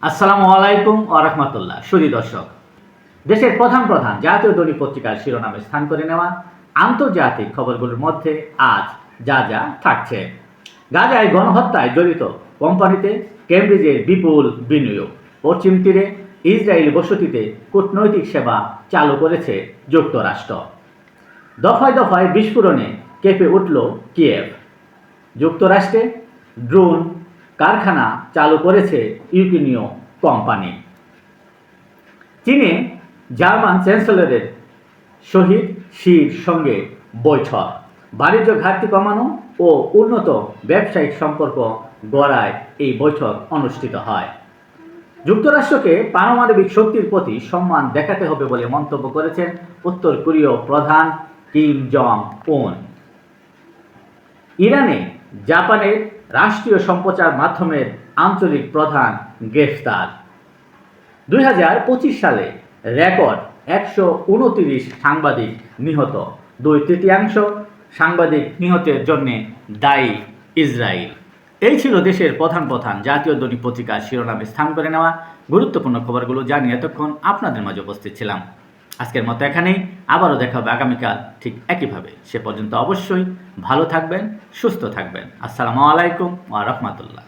আসসালামু আলাইকুম ওয়া রাহমাতুল্লাহ। সুধী দর্শক, দেশের প্রধান প্রধান জাতীয় দৈনিক পত্রিকার শিরোনামে স্থান করে নেওয়া আন্তর্জাতিক খবরগুলোর মধ্যে আজ যা যা থাকছে: গাজায় গণহত্যায় জড়িত কোম্পানিতে কেমব্রিজের বিপুল বিনিয়োগ, পশ্চিম তীরে ইসরায়েলি বসতিতে কূটনৈতিক সেবা চালু করেছে যুক্তরাষ্ট্র, দফায় দফায় বিস্ফোরণে কেঁপে উঠল কিয়েভ, যুক্তরাষ্ট্রে ড্রোন কারখানা চালু করেছে ইউক্রেনীয় কোম্পানি, চীনে জার্মান চ্যান্সেলরের শহীদ শির সঙ্গে বৈঠক, বাণিজ্য ঘাটতি কমানো ও উন্নত ব্যবসায়িক সম্পর্ক গড়ায় এই বৈঠক অনুষ্ঠিত হয়। যুক্তরাষ্ট্রকে পারমাণবিক শক্তির প্রতি সম্মান দেখাতে হবে বলে মন্তব্য করেছেন উত্তর কোরীয় প্রধান কিম জং উন। ইরানে জাপানের রাষ্ট্রীয় সম্প্রচার মাধ্যমের আঞ্চলিক প্রধান গ্রেফতার। 2025 সালে রেকর্ড 129 সাংবাদিক নিহত, 2/3 সাংবাদিক নিহতের জন্য দায়ী ইসরায়েল। এই ছিল দেশের প্রধান প্রধান জাতীয় দৈনিক পত্রিকার শিরোনামে স্থান করে নেওয়া গুরুত্বপূর্ণ খবরগুলো জানিয়ে এতক্ষণ আপনাদের মাঝে উপস্থিত ছিলাম। আজকের মতো এখানেই, আবারও দেখা হবে আগামীকাল ঠিক একইভাবে। সে পর্যন্ত অবশ্যই ভালো থাকবেন, সুস্থ থাকবেন। আসসালামু আলাইকুম ওয়া রাহমাতুল্লাহ।